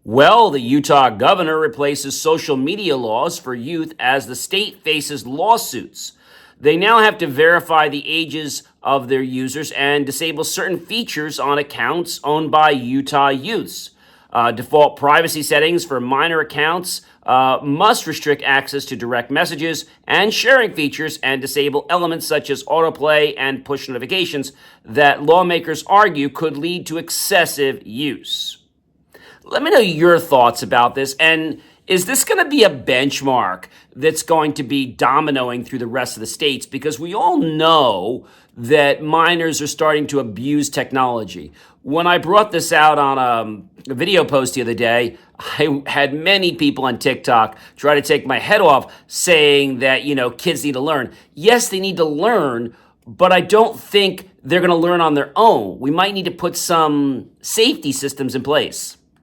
Well, the Utah governor replaces social media laws for youth as the state faces lawsuits. They now have to verify the ages of their users and disable certain features on accounts owned by Utah youths. Default privacy settings for minor accounts must restrict access to direct messages and sharing features and disable elements such as autoplay and push notifications that lawmakers argue could lead to excessive use. Let me know your thoughts about this. And is this going to be a benchmark that's going to be dominoing through the rest of the states? Because we all know that minors are starting to abuse technology. When I brought this out on a video post the other day, I had many people on TikTok try to take my head off saying that, kids need to learn. Yes, they need to learn, but I don't think they're going to learn on their own. We might need to put some safety systems in place.